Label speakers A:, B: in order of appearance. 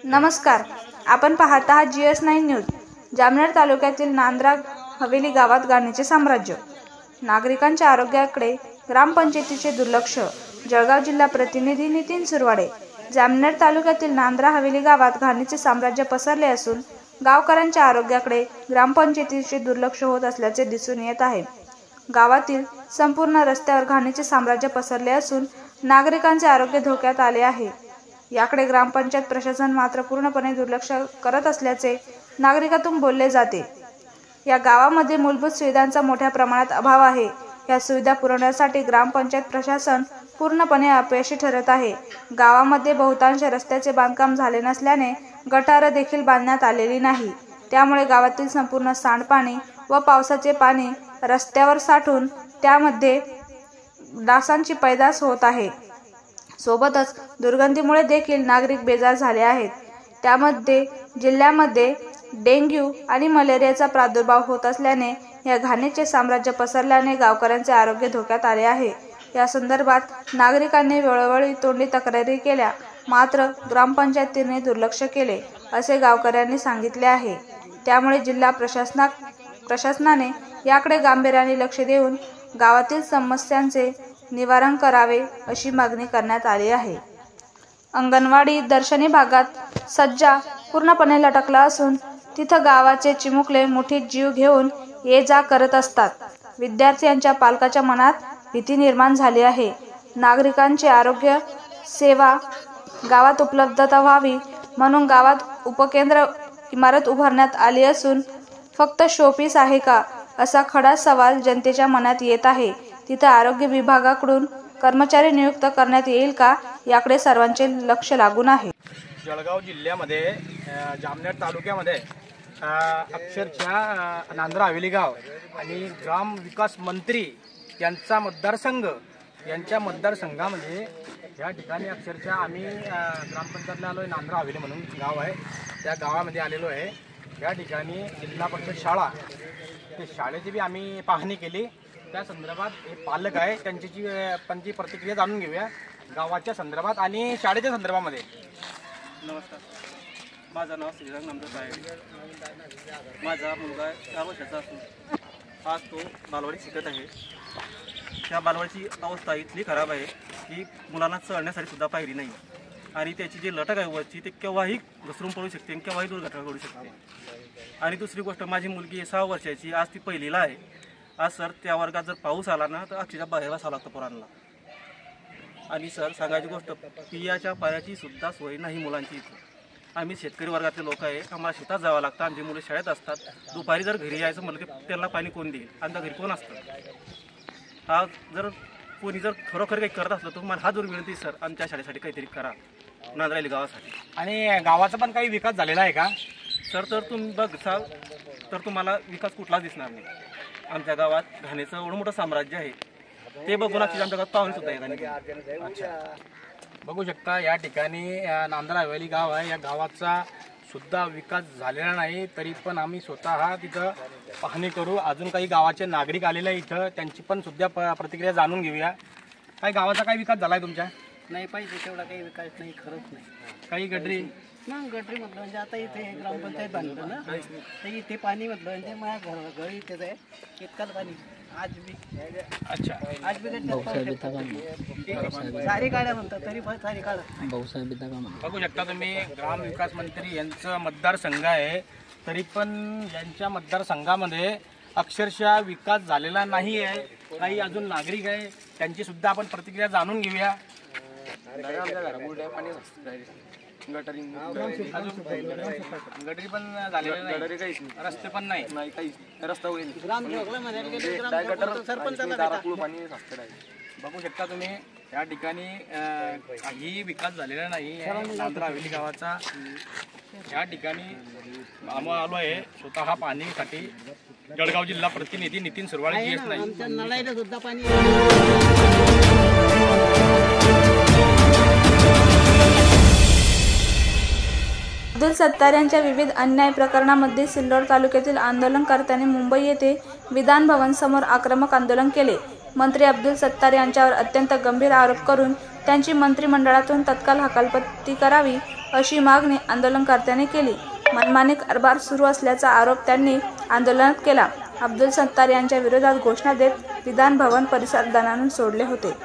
A: नमस्कार, आपण पाहत आहात GS9 न्यूज। जामनेर तालुक्यातील नांद्रा हवेली गावात घाणीचे साम्राज्य, नागरिकांच्या आरोग्याकडे ग्रामपंचायतीचे दुर्लक्ष। जळगाव जिल्हा प्रतिनिधी नितीन सुरवाडे। जामनेर तालुक्यातील नांद्रा हवेली गावात घाणीचे साम्राज्य पसरले असून गावकऱ्यांच्या आरोग्याकडे ग्रामपंचायतीचे दुर्लक्ष होत असल्याचे दिसून येत आहे। गावातील संपूर्ण रस्त्यावर घाणीचे साम्राज्य पसरले असून नागरिकांचे आरोग्य धोक्यात आले आहे। याकडे ग्रामपंचायत प्रशासन मात्र पूर्णपणे दुर्लक्ष करत असल्याचे नागरिकातून बोलले जाते। या गावामध्ये मूलभूत सुविधांचा मोठ्या प्रमाणात अभाव आहे। या सुविधा पुरवण्यासाठी ग्रामपंचायत प्रशासन पूर्णपणे अपयशी ठरत आहे। गावामध्ये बहुतांश रस्त्याचे बांधकाम झाले नसल्याने गटार देखील बांधण्यात आलेली नाही। त्यामुळे गावातील संपूर्ण सांडपाणी व पावसाचे पाणी रस्त्यावर साठून त्यामध्ये डासांची पैदास होत आहे। सोबतच दुर्गंधीमुळे देखील नागरिक बेजार झाले आहेत। त्यामध्ये जिल्ह्यामध्ये डेंग्यू आणि मलेरियाचा प्रादुर्भाव होत असल्याने या घाणीचे साम्राज्य पसरल्याने गावकऱ्यांचे आरोग्य धोक्यात आले आहे। या संदर्भात नागरिकांनी वेळोवेळी तोंडी तक्रारी केल्या, मात्र ग्रामपंचायतीने दुर्लक्ष केले असे गावकऱ्यांनी सांगितले आहे। त्यामुळे जिल्हा प्रशासनाने याकडे गांभीर्याने लक्ष देऊन गावातील समस्यांचे निवारण करावे अशी मागणी करण्यात आली आहे। अंगणवाडी दर्शनी भागात सज्जा पूर्णपणे लटकला असून तिथं गावाचे चिमुकले मुठीत जीव घेऊन ये जा करत असतात। विद्यार्थ्यांच्या पालकाच्या मनात भीती निर्माण झाली आहे। नागरिकांची आरोग्य सेवा गावात उपलब्धता व्हावी म्हणून गावात उपकेंद्र इमारत उभारण्यात आली असून फक्त शोपीस आहे का असा खडा सवाल जनतेच्या मनात येत आहे। तिथे आरोग्य विभागाकडून कर्मचारी नियुक्त करण्यात येईल का याकडे सर्वांचे लक्ष लागून आहे।
B: जळगाव जिल्ह्यामध्ये जामनेर तालुक्यामध्ये अक्षरशः नांद्रा हवेली गाव आणि ग्राम विकास मंत्री यांचा मतदारसंघ, यांच्या मतदारसंघामध्ये या ठिकाणी अक्षरशः आम्ही ग्रामपंचायतला आलो आहे। नांद्रा हवेली म्हणून गाव आहे, त्या गावामध्ये आलेलो आहे। या ठिकाणी जिल्हा परिषद शाळा, ते शाळेची बी आम्ही पाहणी केली। त्या संदर्भात हे पालक आहे, त्यांची प्रतिक्रिया जाणून घेऊया गावाच्या संदर्भात आणि शाळेच्या संदर्भामध्ये।
C: नमस्कार, माझं नाव श्रीरंग नामदेव आहे। माझा मुलगा 4 वर्षाचा असून आज तो बालवाडीत शिकत आहे। त्या बालवाडीची अवस्था इतकी खराब आहे की मुलांना चढण्यासाठी सुद्धा पायरी नाही आणि त्याची जी लटक आहे वरची ते केव्हाही घसरून पडू शकते आणि केव्हाही दुर्घटना घडू शकते। आणि दुसरी गोष्ट, माझी मुलगी 6 वर्षाची, आज ती पहिलीला आहे। आज सर त्या वर्गात जर पाऊस आला ना तर अक्षरशः बाहेर बसावं लागतं पोरांना। आणि सर सांगायची गोष्ट, पियाच्या पाण्याची सुद्धा सोय नाही मुलांची इथे। आम्ही शेतकरी वर्गातले लोक आहे, आम्हाला शेतात जावं लागतं, आमची मुलं शाळेत असतात। दुपारी जर घरी यायचं म्हटलं की त्यांना पाणी कोण देईल, आमच्या घरी कोण असतं। हा जर कोणी जर खरोखर काही करत असलं तर मला हा दूर विनंती सर, आमच्या शाळेसाठी काहीतरी करा, नांद्रा गावासाठी।
B: आणि गावाचा पण काही विकास झालेला आहे का
C: सर? तर तुम्ही बघसाल तर तुम्हाला विकास कुठलाच दिसणार नाही। आमच्या गावात घाणीचं एवढं मोठं साम्राज्य आहे, ते बघून आमच्या गावात पाहून सुद्धा येत।
B: अच्छा, बघू शकता या ठिकाणी नांद्रा हवेली गाव आहे, या गावाचा सुद्धा विकास झालेला नाही। तरी पण आम्ही स्वतः तिथं पाहणी करू। अजून काही गावाचे नागरिक आलेले आहे इथं, त्यांची पण सुद्धा प्रतिक्रिया जाणून घेऊया। काही गावाचा काही विकास झालाय तुमच्या?
D: नाही पाहिजे तेवढा काही विकास नाही, खरंच नाही।
B: काही गटरी
D: गटरी म्हटलं म्हणजे आता इथे ग्रामपंचायत बांधलं ना, तर इथे पाणी म्हटलं म्हणजे माझ्या घर इथेच आहे, इतकाच पाणी आज बी।
B: अच्छा,
D: आज बी सारी काढा म्हणतात, तरी पण सारी काढा।
B: बघू शकता तुम्ही, ग्राम विकास मंत्री यांचं मतदारसंघ आहे, तरी पण यांच्या मतदारसंघामध्ये अक्षरशः विकास झालेला नाही आहे। काही अजून नागरिक आहे, त्यांची सुद्धा आपण प्रतिक्रिया जाणून घेऊया। गटरी पण झालेले नाही, रस्ते पण नाही, रस्ता होईल। बघू शकता तुम्ही या ठिकाणी काही विकास झालेला नाही नांद्रा हवेली गावाचा। या ठिकाणी आम्ही आलो आहे स्वतः पाहणीसाठी। जळगाव जिल्हा प्रतिनिधी नितीन सुरवाडे, GS9।
D: नळाला सुद्धा पाणी।
A: अब्दुल सत्तार यांच्या विविध अन्याय प्रकरणामध्ये सिल्लोड तालुक्यातील आंदोलनकर्त्यांनी मुंबई येथे विधान भवन समोर आक्रमक आंदोलन केले। मंत्री अब्दुल सत्तार यांच्यावर अत्यंत गंभीर आरोप करून त्यांची मंत्रिमंडळातून तत्काळ हकालपट्टी करावी अशी मागणी आंदोलनकर्त्यांनी केली. मनमानी कारभार सुरू असल्याचा आरोप त्यांनी आंदोलनात केला. अब्दुल सत्तार यांच्या विरोधात घोषणा देत विधान भवन परिसर दणाणून सोडले होते.